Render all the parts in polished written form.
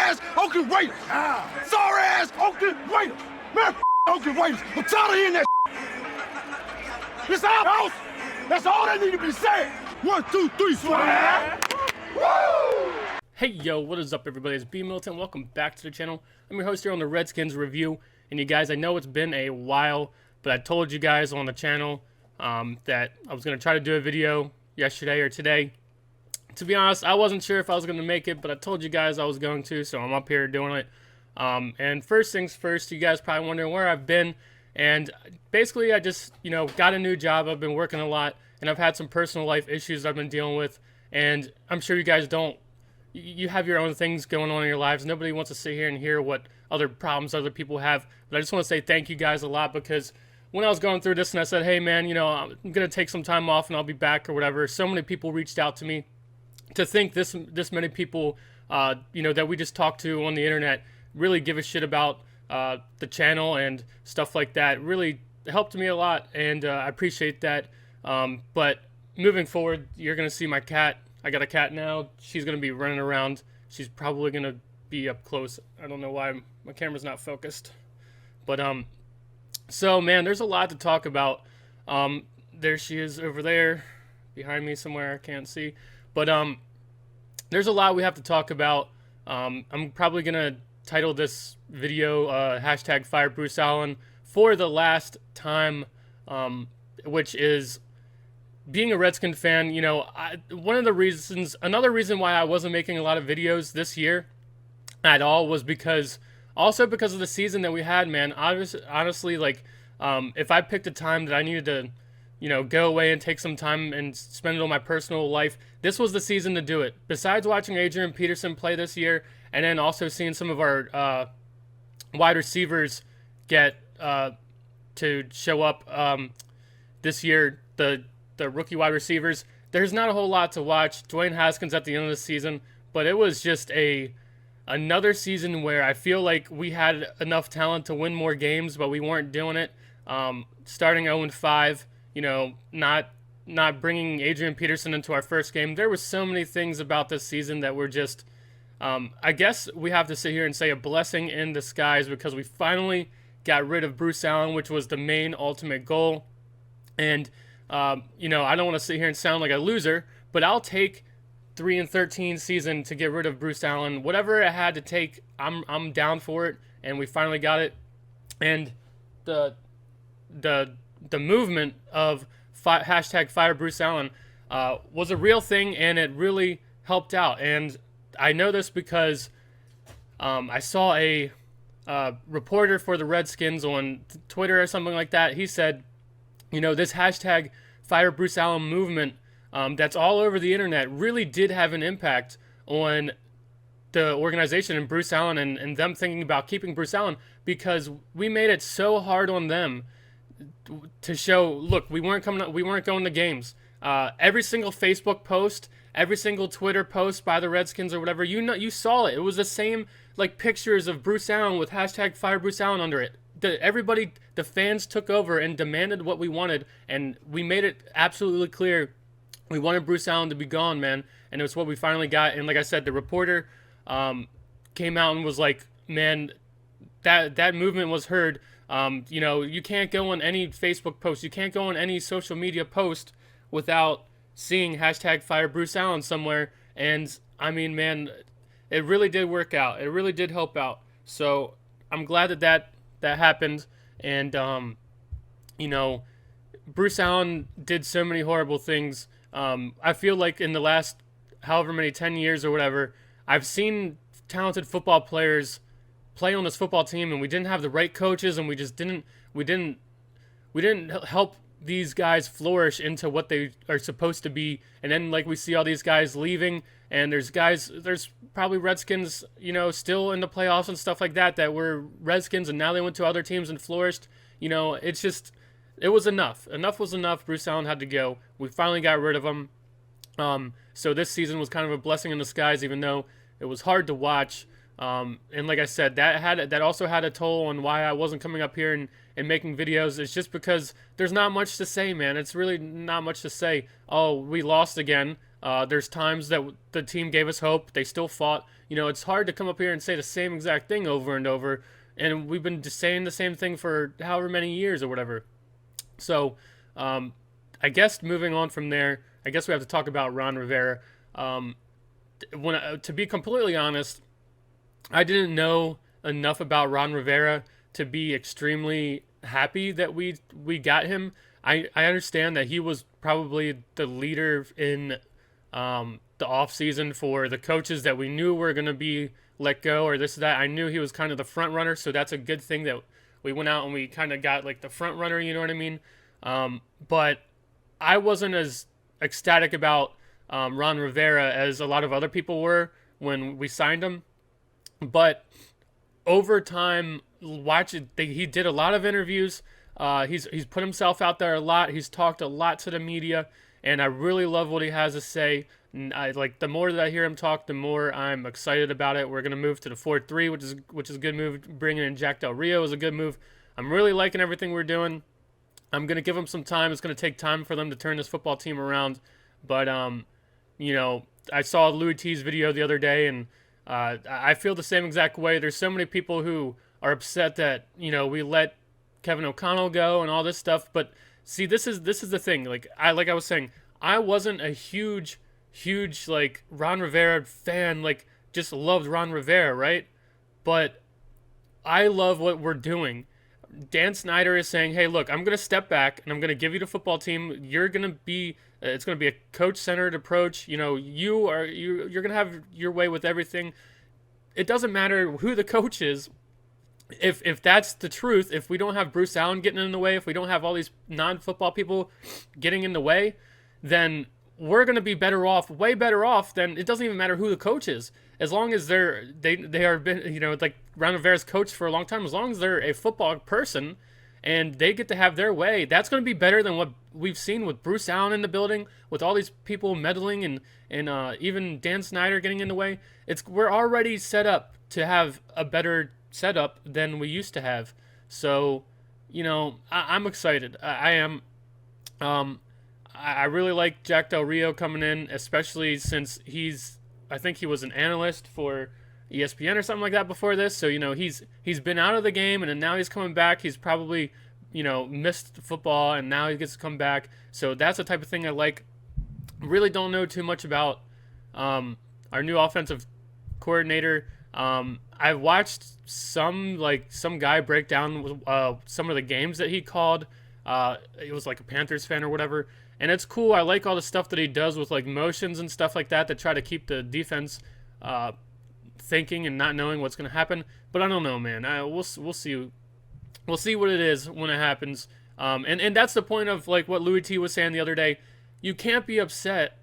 ass Oakland Raiders. Sorry ass Oakland Raiders. Man, Oakland Raiders. I'm tired of hearing that. This our house. That's all that need to be said. 1, 2, 3, swag. Woo! Hey yo, what is up everybody? It's B Milton. Welcome back to the channel. I'm your host here on the Redskins review. And you guys, I know it's been a while, but I told you guys on the channel that I was going to try to do a video yesterday or today. To be honest, I wasn't sure if I was going to make it, but I told you guys I was going to, so I'm up here doing it. And first things first, you guys probably wondering where I've been. And basically, I just, got a new job. I've been working a lot, and I've had some personal life issues I've been dealing with. And I'm sure you guys you have your own things going on in your lives. Nobody wants to sit here and hear what other problems other people have. But I just want to say thank you guys a lot, because when I was going through this and I said, hey man, I'm going to take some time off and I'll be back or whatever, so many people reached out to me. To think this many people, that we just talked to on the internet really give a shit about the channel and stuff like that really helped me a lot, and I appreciate that. But moving forward, you're going to see my cat. I got a cat now. She's going to be running around. She's probably going to be up close. I don't know why my camera's not focused. But, so, man, there's a lot to talk about. There she is over there behind me somewhere. I can't see. But, there's a lot we have to talk about. I'm probably going to title this video, hashtag Fire Bruce Allen, for the last time, which is being a Redskin fan. Another reason why I wasn't making a lot of videos this year at all was because of the season that we had, man. Honestly, if I picked a time that I needed to, go away and take some time and spend it on my personal life, this was the season to do it. Besides watching Adrian Peterson play this year, and then also seeing some of our wide receivers get to show up this year, the rookie wide receivers, there's not a whole lot to watch. Dwayne Haskins at the end of the season, but it was just another season where I feel like we had enough talent to win more games, but we weren't doing it. Starting 0-5, not bringing Adrian Peterson into our first game. There were so many things about this season that were just, I guess we have to sit here and say a blessing in disguise, because we finally got rid of Bruce Allen, which was the main ultimate goal. And, I don't want to sit here and sound like a loser, but I'll take 3-13 season to get rid of Bruce Allen. Whatever it had to take, I'm down for it, and we finally got it. And the movement of hashtag Fire Bruce Allen was a real thing, and it really helped out. And I know this because I saw a reporter for the Redskins on Twitter or something like that. He said, this hashtag Fire Bruce Allen movement that's all over the internet really did have an impact on the organization and Bruce Allen and them thinking about keeping Bruce Allen, because we made it so hard on them to show, look, we weren't going to games. Every single Facebook post, every single Twitter post by the Redskins or whatever, you saw it. It was the same, pictures of Bruce Allen with hashtag Fire Bruce Allen under it. The fans took over and demanded what we wanted, and we made it absolutely clear we wanted Bruce Allen to be gone, man. And it was what we finally got. And like I said, the reporter came out and was like, man, that movement was heard. You can't go on any Facebook post, you can't go on any social media post without seeing hashtag Fire Bruce Allen somewhere. And I mean, man, it really did work out. It really did help out. So I'm glad that happened. And Bruce Allen did so many horrible things. I feel like in the last however many 10 years or whatever, I've seen talented football players play on this football team, and we didn't have the right coaches, and we didn't help these guys flourish into what they are supposed to be. And then we see all these guys leaving, and there's probably Redskins, still in the playoffs and stuff like that were Redskins, and now they went to other teams and flourished. It was enough. Enough was enough. Bruce Allen had to go. We finally got rid of him. So this season was kind of a blessing in disguise, even though it was hard to watch. And like I said, that also had a toll on why I wasn't coming up here and making videos. It's just because there's not much to say, man. It's really not much to say. Oh, we lost again. There's times that the team gave us hope. They still fought. It's hard to come up here and say the same exact thing over and over. And we've been just saying the same thing for however many years or whatever. So, I guess moving on from there, I guess we have to talk about Ron Rivera. To be completely honest, I didn't know enough about Ron Rivera to be extremely happy that we got him. I understand that he was probably the leader in the offseason for the coaches that we knew were going to be let go or this or that. I knew he was kind of the front runner, so that's a good thing that we went out and we kind of got like the front runner, you know what I mean? But I wasn't as ecstatic about Ron Rivera as a lot of other people were when we signed him. But over time, he did a lot of interviews. He's put himself out there a lot. He's talked a lot to the media, and I really love what he has to say. The more that I hear him talk, the more I'm excited about it. We're gonna move to the 4-3, which is a good move. Bringing in Jack Del Rio is a good move. I'm really liking everything we're doing. I'm gonna give him some time. It's gonna take time for them to turn this football team around. But I saw Louis T's video the other day, and I feel the same exact way. There's so many people who are upset that we let Kevin O'Connell go and all this stuff. But see, this is the thing. Like I was saying, I wasn't a huge like Ron Rivera fan. Like just loved Ron Rivera, right? But I love what we're doing. Dan Snyder is saying, hey, look, I'm going to step back and I'm going to give you the football team. You're going to be, it's going to be a coach-centered approach. You're going to have your way with everything. It doesn't matter who the coach is. If that's the truth, if we don't have Bruce Allen getting in the way, if we don't have all these non-football people getting in the way, then we're going to be better off, way better off than, it doesn't even matter who the coach is. As long as they are been, like Ron Rivera's coached for a long time, as long as they're a football person and they get to have their way, that's going to be better than what we've seen with Bruce Allen in the building, with all these people meddling and even Dan Snyder getting in the way. We're already set up to have a better setup than we used to have. So, I'm excited. I am. I really like Jack Del Rio coming in, especially since I think he was an analyst for ESPN or something like that before this. So, he's been out of the game and now he's coming back. He's probably, missed football and now he gets to come back. So that's the type of thing I like. Really don't know too much about our new offensive coordinator. I watched some guy break down some of the games that he called. It was like a Panthers fan or whatever. And it's cool. I like all the stuff that he does with like motions and stuff like that try to keep the defense thinking and not knowing what's going to happen. But I don't know, man. We'll see. We'll see what it is when it happens. And that's the point of like what Louis T was saying the other day. You can't be upset.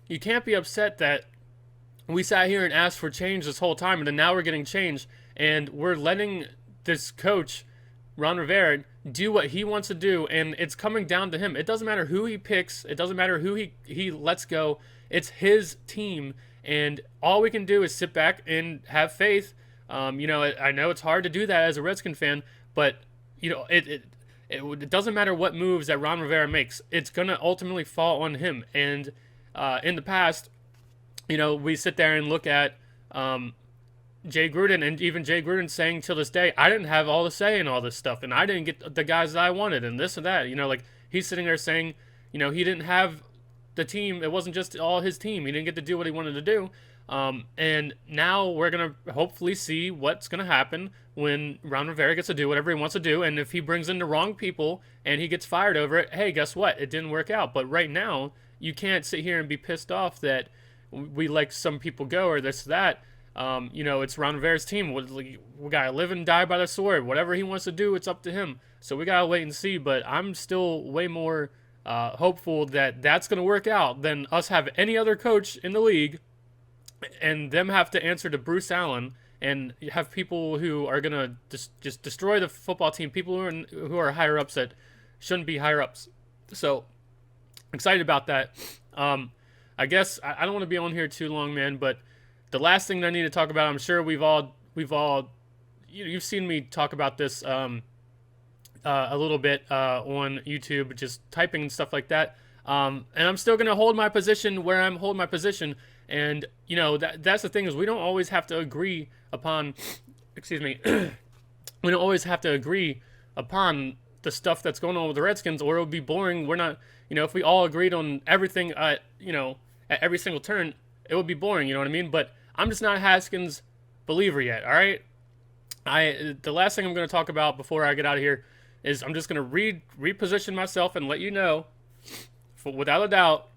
You can't be upset that we sat here and asked for change this whole time, and then now we're getting change, and we're letting this coach, Ron Rivera, do what he wants to do, and it's coming down to him. It doesn't matter who he picks. It doesn't matter who he lets go. It's his team, and all we can do is sit back and have faith. I know it's hard to do that as a Redskin fan, but it doesn't matter what moves that Ron Rivera makes. It's going to ultimately fall on him. And in the past, we sit there and look at Jay Gruden, and even Jay Gruden saying till this day, I didn't have all the say in all this stuff, and I didn't get the guys that I wanted, and this and that. He's sitting there saying, he didn't have the team. It wasn't just all his team. He didn't get to do what he wanted to do. And now we're going to hopefully see what's going to happen when Ron Rivera gets to do whatever he wants to do. And if he brings in the wrong people and he gets fired over it, hey, guess what? It didn't work out. But right now, you can't sit here and be pissed off that we let some people go or this, that. It's Ron Rivera's team. We got to live and die by the sword. Whatever he wants to do, it's up to him. So we got to wait and see. But I'm still way more hopeful that that's going to work out than us have any other coach in the league and them have to answer to Bruce Allen and have people who are going to just destroy the football team, people who are higher ups that shouldn't be higher ups. So excited about that. I guess I don't want to be on here too long, man, but the last thing that I need to talk about, I'm sure we've all you've seen me talk about this a little bit on YouTube, just typing and stuff like that. And I'm still going to hold my position where I'm holding my position. And, you know, that's the thing is we don't always have to agree upon, excuse me, we don't always have to agree upon the stuff that's going on with the Redskins, or it would be boring. We're not, you know, if we all agreed on everything, you know, at every single turn, it would be boring, you know what I mean? But I'm just not a Haskins believer yet, all right? The last thing I'm going to talk about before I get out of here is I'm just going to reposition myself and let you know, without a doubt,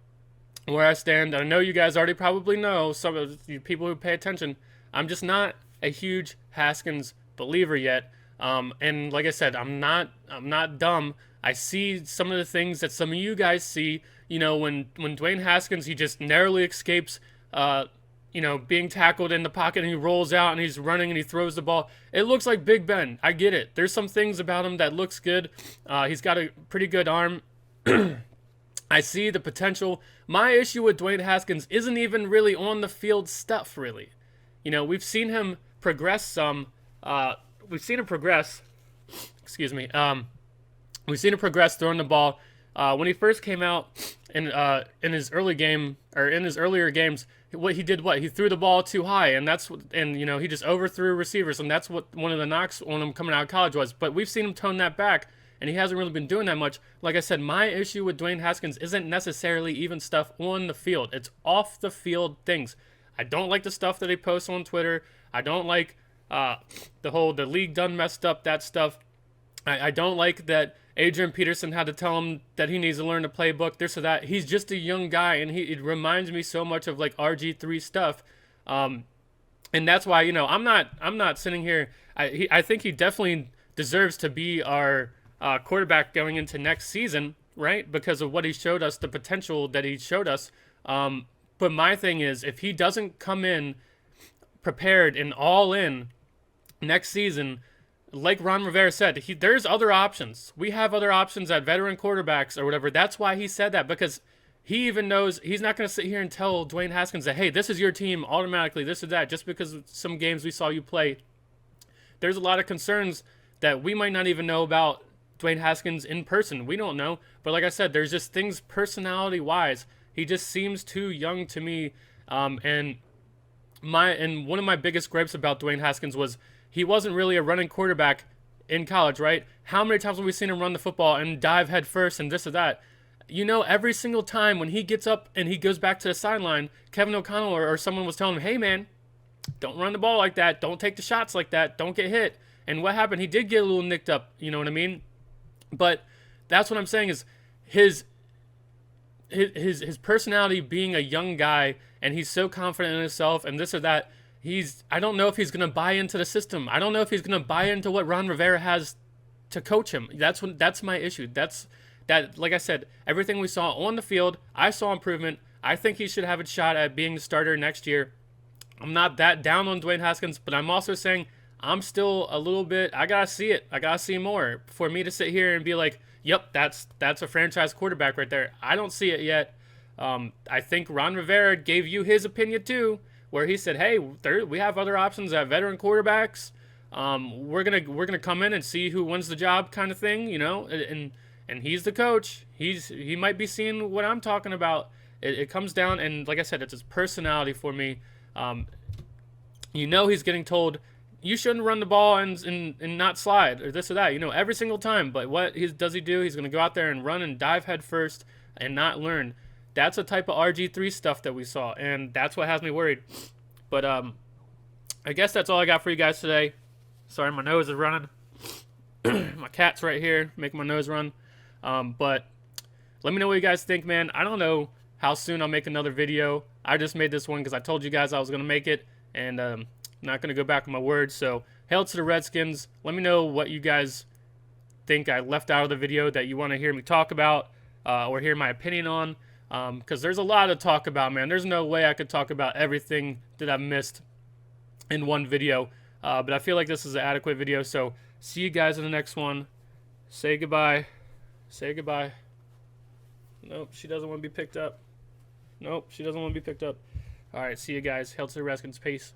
where I stand. I know you guys already probably know, some of you people who pay attention, I'm just not a huge Haskins believer yet. And like I said, I'm not dumb. I see some of the things that some of you guys see. You know, when Dwayne Haskins, he just narrowly escapes, you know, being tackled in the pocket, and he rolls out and he's running and he throws the ball. It looks like Big Ben. I get it. There's some things about him that looks good. He's got a pretty good arm. I see the potential. My issue with Dwayne Haskins isn't even really on the field stuff, really. You know, we've seen him progress some. We've seen him progress. Excuse me. We've seen him progress throwing the ball. When he first came out in his early game, or in his earlier games, he threw the ball too high, and you know, he just overthrew receivers, and that's what one of the knocks on him coming out of college was. But we've seen him tone that back, and he hasn't really been doing that much. Like I said, my issue with Dwayne Haskins isn't necessarily even stuff on the field. It's off the field things. I don't like the stuff that he posts on Twitter. I don't like the league done messed up, that stuff. I don't like that Adrian Peterson had to tell him that he needs to learn the playbook, this or that. He's just a young guy, and it reminds me so much of like RG3 stuff. And that's why, you know, I'm not sitting here. I think he definitely deserves to be our quarterback going into next season, right? Because of what he showed us, the potential that he showed us. But my thing is, if he doesn't come in prepared and all in next season, like Ron Rivera said, there's other options. We have other options at veteran quarterbacks or whatever. That's why he said that, because he even knows he's not going to sit here and tell Dwayne Haskins that, hey, this is your team automatically, this or that, just because of some games we saw you play. There's a lot of concerns that we might not even know about Dwayne Haskins in person. We don't know. But like I said, there's just things personality-wise. He just seems too young to me. And one of my biggest gripes about Dwayne Haskins was he wasn't really a running quarterback in college, right? How many times have we seen him run the football and dive head first and this or that? You know, every single time when he gets up and he goes back to the sideline, Kevin O'Connell or someone was telling him, hey, man, don't run the ball like that. Don't take the shots like that. Don't get hit. And what happened? He did get a little nicked up, you know what I mean? But that's what I'm saying is his personality being a young guy, and he's so confident in himself and this or that, I don't know if he's going to buy into the system. I don't know if he's going to buy into what Ron Rivera has to coach him. That's my issue. Like I said, everything we saw on the field, I saw improvement. I think he should have a shot at being the starter next year. I'm not that down on Dwayne Haskins, but I'm also saying I'm still a little bit, I got to see it. I got to see more for me to sit here and be like, yep, that's a franchise quarterback right there. I don't see it yet. I think Ron Rivera gave you his opinion too, where he said, hey, we have other options at veteran quarterbacks. We're gonna come in and see who wins the job, kind of thing, you know. And he's the coach. He might be seeing what I'm talking about. It comes down, and like I said, it's his personality for me. You know, he's getting told you shouldn't run the ball and not slide or this or that, you know, every single time. But what does he do? He's gonna go out there and run and dive head first and not learn. That's a type of RG3 stuff that we saw, and that's what has me worried. But I guess that's all I got for you guys today. Sorry, my nose is running. My cat's right here, making my nose run. But let me know what you guys think, man. I don't know how soon I'll make another video. I just made this one because I told you guys I was going to make it, and I'm not going to go back on my word. So, hail to the Redskins. Let me know what you guys think I left out of the video that you want to hear me talk about or hear my opinion on. Because there's a lot to talk about, man. There's no way I could talk about everything that I've missed in one video. But I feel like this is an adequate video. So, see you guys in the next one. Say goodbye. Say goodbye. Nope, she doesn't want to be picked up. Nope, she doesn't want to be picked up. All right, see you guys. Hail to the Redskins. Peace.